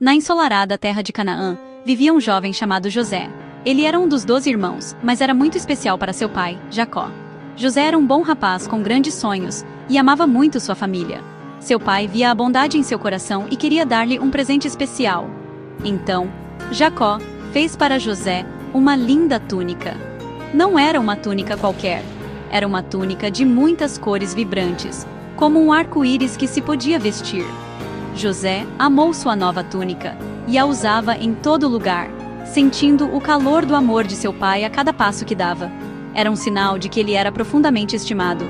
Na ensolarada terra de Canaã, vivia um jovem chamado José. Ele era um dos 12 irmãos, mas era muito especial para seu pai, Jacó. José era um bom rapaz com grandes sonhos e amava muito sua família. Seu pai via a bondade em seu coração e queria dar-lhe um presente especial. Então, Jacó fez para José uma linda túnica. Não era uma túnica qualquer. Era uma túnica de muitas cores vibrantes, como um arco-íris que se podia vestir. José amou sua nova túnica e a usava em todo lugar, sentindo o calor do amor de seu pai a cada passo que dava. Era um sinal de que ele era profundamente estimado.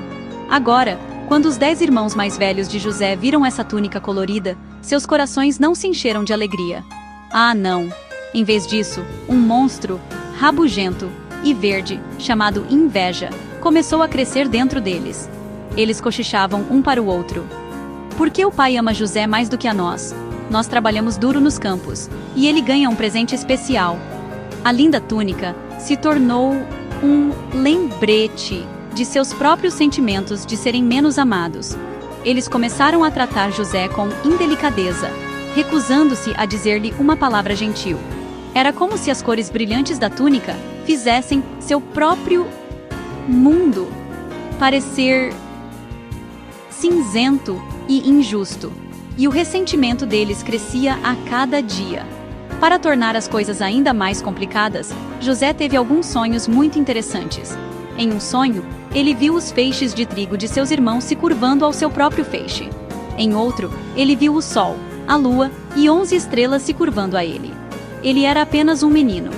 Agora, quando os 10 irmãos mais velhos de José viram essa túnica colorida, seus corações não se encheram de alegria. Ah, não! Em vez disso, um monstro, rabugento e verde, chamado Inveja, começou a crescer dentro deles. Eles cochichavam um para o outro. Por que o pai ama José mais do que a nós? Nós trabalhamos duro nos campos, e ele ganha um presente especial. A linda túnica se tornou um lembrete de seus próprios sentimentos de serem menos amados. Eles começaram a tratar José com indelicadeza, recusando-se a dizer-lhe uma palavra gentil. Era como se as cores brilhantes da túnica fizessem seu próprio mundo parecer cinzento e injusto, e o ressentimento deles crescia a cada dia. Para tornar as coisas ainda mais complicadas, José teve alguns sonhos muito interessantes. Em um sonho, ele viu os feixes de trigo de seus irmãos se curvando ao seu próprio feixe. Em outro, ele viu o sol, a lua e 11 estrelas se curvando a ele. Ele era apenas um menino,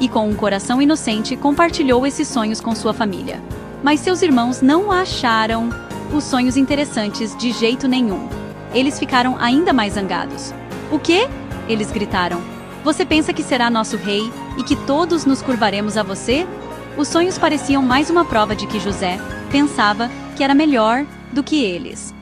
e com um coração inocente compartilhou esses sonhos com sua família. Mas seus irmãos não acharam os sonhos interessantes de jeito nenhum. Eles ficaram ainda mais zangados. "O quê?" eles gritaram. "Você pensa que será nosso rei e que todos nos curvaremos a você?" Os sonhos pareciam mais uma prova de que José pensava que era melhor do que eles.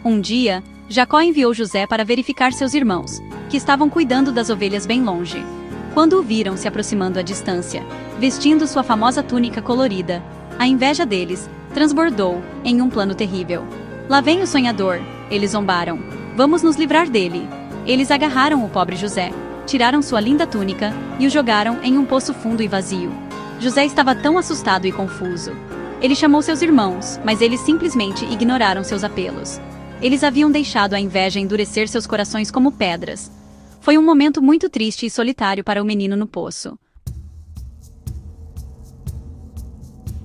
Um dia, Jacó enviou José para verificar seus irmãos, que estavam cuidando das ovelhas bem longe. Quando o viram se aproximando à distância, vestindo sua famosa túnica colorida, a inveja deles transbordou em um plano terrível. "Lá vem o sonhador", eles zombaram. "Vamos nos livrar dele." Eles agarraram o pobre José, tiraram sua linda túnica e o jogaram em um poço fundo e vazio. José estava tão assustado e confuso. Ele chamou seus irmãos, mas eles simplesmente ignoraram seus apelos. Eles haviam deixado a inveja endurecer seus corações como pedras. Foi um momento muito triste e solitário para o menino no poço.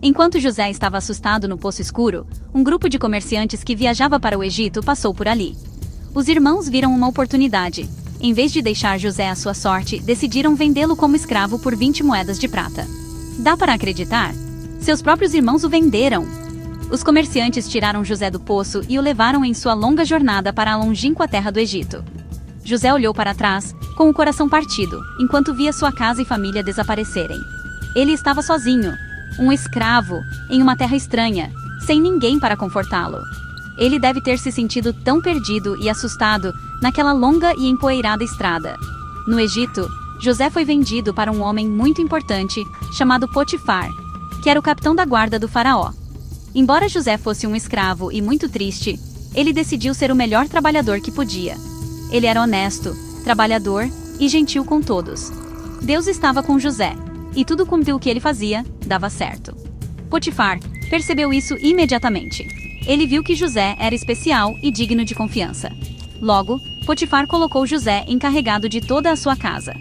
Enquanto José estava assustado no poço escuro, um grupo de comerciantes que viajava para o Egito passou por ali. Os irmãos viram uma oportunidade. Em vez de deixar José à sua sorte, decidiram vendê-lo como escravo por 20 moedas de prata. Dá para acreditar? Seus próprios irmãos o venderam. Os comerciantes tiraram José do poço e o levaram em sua longa jornada para a longínqua terra do Egito. José olhou para trás, com o coração partido, enquanto via sua casa e família desaparecerem. Ele estava sozinho, um escravo, em uma terra estranha, sem ninguém para confortá-lo. Ele deve ter se sentido tão perdido e assustado naquela longa e empoeirada estrada. No Egito, José foi vendido para um homem muito importante, chamado Potifar, que era o capitão da guarda do faraó. Embora José fosse um escravo e muito triste, ele decidiu ser o melhor trabalhador que podia. Ele era honesto, trabalhador e gentil com todos. Deus estava com José, e tudo quanto o que ele fazia dava certo. Potifar percebeu isso imediatamente. Ele viu que José era especial e digno de confiança. Logo, Potifar colocou José encarregado de toda a sua casa.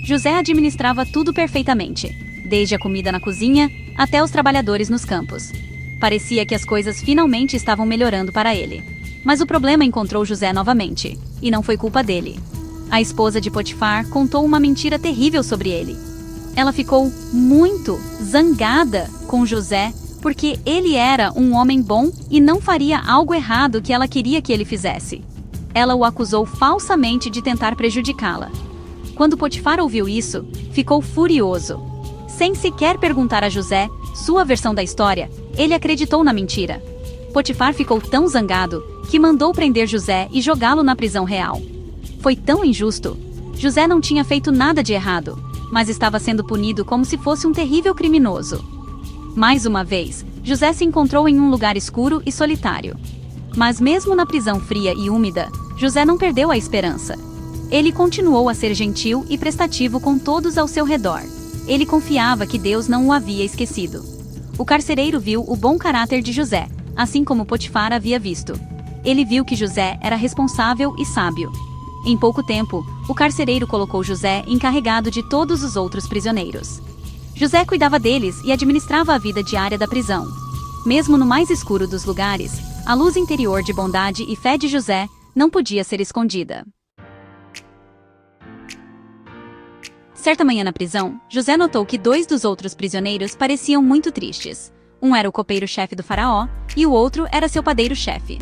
José administrava tudo perfeitamente, desde a comida na cozinha até os trabalhadores nos campos. Parecia que as coisas finalmente estavam melhorando para ele. Mas o problema encontrou José novamente, e não foi culpa dele. A esposa de Potifar contou uma mentira terrível sobre ele. Ela ficou muito zangada com José porque ele era um homem bom e não faria algo errado que ela queria que ele fizesse. Ela o acusou falsamente de tentar prejudicá-la. Quando Potifar ouviu isso, ficou furioso. Sem sequer perguntar a José sua versão da história, ele acreditou na mentira. Potifar ficou tão zangado que mandou prender José e jogá-lo na prisão real. Foi tão injusto. José não tinha feito nada de errado, mas estava sendo punido como se fosse um terrível criminoso. Mais uma vez, José se encontrou em um lugar escuro e solitário. Mas mesmo na prisão fria e úmida, José não perdeu a esperança. Ele continuou a ser gentil e prestativo com todos ao seu redor. Ele confiava que Deus não o havia esquecido. O carcereiro viu o bom caráter de José, assim como Potifar havia visto. Ele viu que José era responsável e sábio. Em pouco tempo, o carcereiro colocou José encarregado de todos os outros prisioneiros. José cuidava deles e administrava a vida diária da prisão. Mesmo no mais escuro dos lugares, a luz interior de bondade e fé de José não podia ser escondida. Certa manhã na prisão, José notou que 2 dos outros prisioneiros pareciam muito tristes. Um era o copeiro-chefe do faraó, e o outro era seu padeiro-chefe.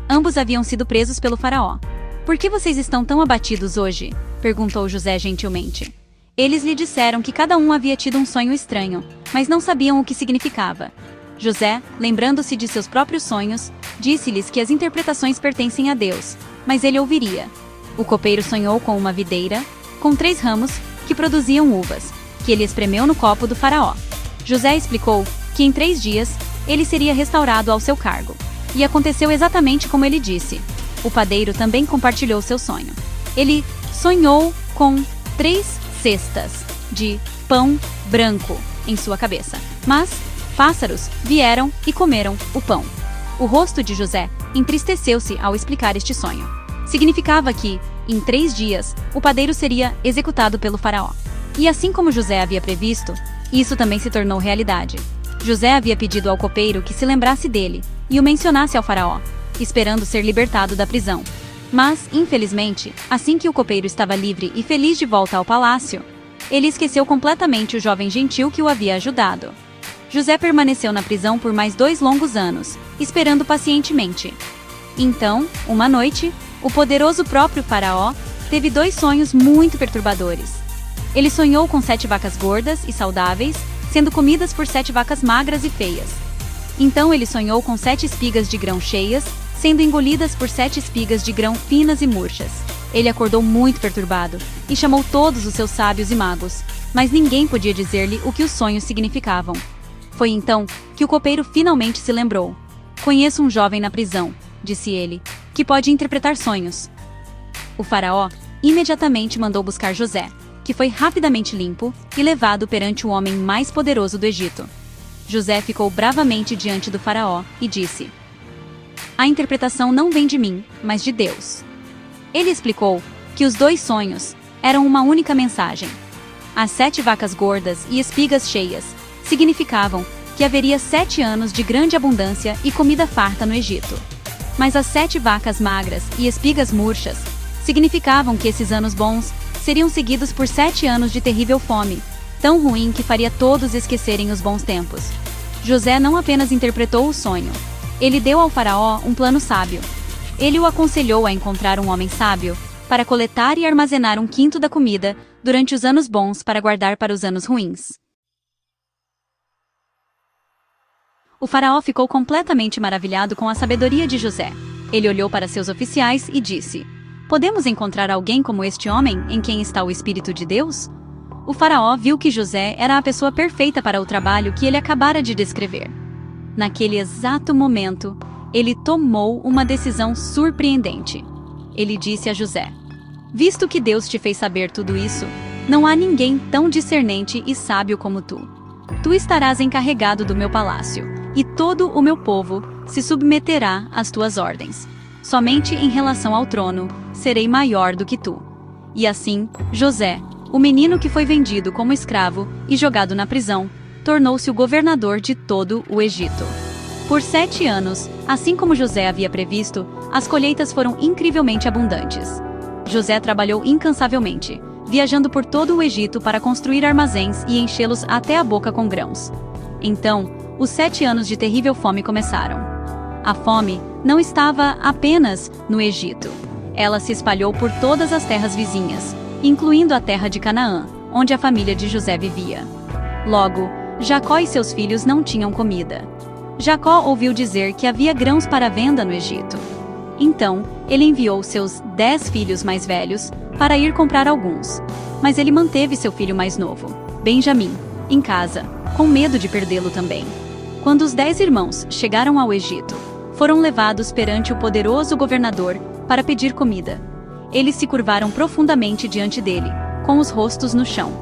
Ambos haviam sido presos pelo faraó. "Por que vocês estão tão abatidos hoje?" perguntou José gentilmente. Eles lhe disseram que cada um havia tido um sonho estranho, mas não sabiam o que significava. José, lembrando-se de seus próprios sonhos, disse-lhes que as interpretações pertencem a Deus, mas ele ouviria. O copeiro sonhou com uma videira, com 3 ramos, que produziam uvas, que ele espremeu no copo do faraó. José explicou que em 3 dias, ele seria restaurado ao seu cargo. E aconteceu exatamente como ele disse. O padeiro também compartilhou seu sonho. Ele sonhou com 3 cestas de pão branco em sua cabeça. Mas pássaros vieram e comeram o pão. O rosto de José entristeceu-se ao explicar este sonho. Significava que, em 3 dias, o padeiro seria executado pelo faraó. E assim como José havia previsto, isso também se tornou realidade. José havia pedido ao copeiro que se lembrasse dele e o mencionasse ao faraó, esperando ser libertado da prisão. Mas, infelizmente, assim que o copeiro estava livre e feliz de volta ao palácio, ele esqueceu completamente o jovem gentil que o havia ajudado. José permaneceu na prisão por mais 2 longos anos, esperando pacientemente. Então, uma noite, o poderoso próprio faraó teve 2 sonhos muito perturbadores. Ele sonhou com 7 vacas gordas e saudáveis, sendo comidas por 7 vacas magras e feias. Então ele sonhou com 7 espigas de grão cheias, sendo engolidas por 7 espigas de grão finas e murchas. Ele acordou muito perturbado e chamou todos os seus sábios e magos, mas ninguém podia dizer-lhe o que os sonhos significavam. Foi então que o copeiro finalmente se lembrou. "Conheço um jovem na prisão", disse ele, "que pode interpretar sonhos." O faraó imediatamente mandou buscar José, que foi rapidamente limpo e levado perante o homem mais poderoso do Egito. José ficou bravamente diante do faraó e disse: "A interpretação não vem de mim, mas de Deus." Ele explicou que os 2 sonhos eram uma única mensagem. As 7 vacas gordas e espigas cheias significavam que haveria 7 anos de grande abundância e comida farta no Egito. Mas as 7 vacas magras e espigas murchas significavam que esses anos bons seriam seguidos por 7 anos de terrível fome, tão ruim que faria todos esquecerem os bons tempos. José não apenas interpretou o sonho, ele deu ao faraó um plano sábio. Ele o aconselhou a encontrar um homem sábio para coletar e armazenar 1/5 da comida durante os anos bons para guardar para os anos ruins. O faraó ficou completamente maravilhado com a sabedoria de José. Ele olhou para seus oficiais e disse: "Podemos encontrar alguém como este homem em quem está o Espírito de Deus?" O faraó viu que José era a pessoa perfeita para o trabalho que ele acabara de descrever. Naquele exato momento, ele tomou uma decisão surpreendente. Ele disse a José: "Visto que Deus te fez saber tudo isso, não há ninguém tão discernente e sábio como tu. Tu estarás encarregado do meu palácio, e todo o meu povo se submeterá às tuas ordens. Somente em relação ao trono, serei maior do que tu." E assim, José, o menino que foi vendido como escravo e jogado na prisão, tornou-se o governador de todo o Egito. Por 7 anos, assim como José havia previsto, as colheitas foram incrivelmente abundantes. José trabalhou incansavelmente, viajando por todo o Egito para construir armazéns e enchê-los até a boca com grãos. Então, os 7 anos de terrível fome começaram. A fome não estava apenas no Egito. Ela se espalhou por todas as terras vizinhas, incluindo a terra de Canaã, onde a família de José vivia. Logo, Jacó e seus filhos não tinham comida. Jacó ouviu dizer que havia grãos para venda no Egito. Então, ele enviou seus 10 filhos mais velhos para ir comprar alguns. Mas ele manteve seu filho mais novo, Benjamim, em casa, com medo de perdê-lo também. Quando os 10 irmãos chegaram ao Egito, foram levados perante o poderoso governador para pedir comida. Eles se curvaram profundamente diante dele, com os rostos no chão.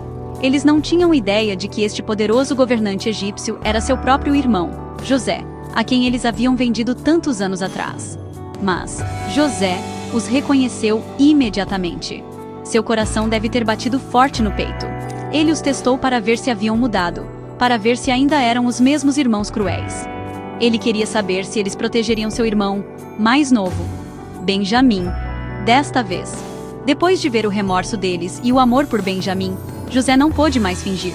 Eles não tinham ideia de que este poderoso governante egípcio era seu próprio irmão, José, a quem eles haviam vendido tantos anos atrás. Mas José os reconheceu imediatamente. Seu coração deve ter batido forte no peito. Ele os testou para ver se haviam mudado, para ver se ainda eram os mesmos irmãos cruéis. Ele queria saber se eles protegeriam seu irmão mais novo, Benjamim. Desta vez, depois de ver o remorso deles e o amor por Benjamim, José não pôde mais fingir.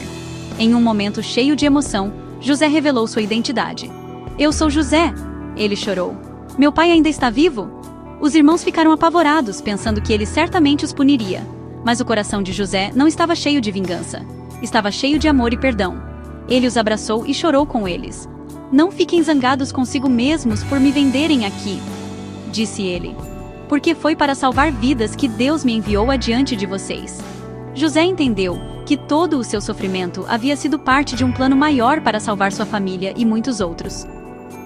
Em um momento cheio de emoção, José revelou sua identidade. "Eu sou José", ele chorou. "Meu pai ainda está vivo?" Os irmãos ficaram apavorados, pensando que ele certamente os puniria. Mas o coração de José não estava cheio de vingança. Estava cheio de amor e perdão. Ele os abraçou e chorou com eles. "Não fiquem zangados consigo mesmos por me venderem aqui", disse ele. "Porque foi para salvar vidas que Deus me enviou adiante de vocês." José entendeu que todo o seu sofrimento havia sido parte de um plano maior para salvar sua família e muitos outros.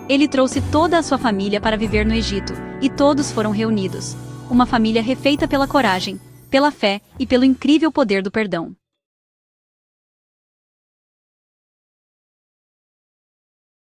Ele trouxe toda a sua família para viver no Egito, e todos foram reunidos. Uma família refeita pela coragem, pela fé e pelo incrível poder do perdão.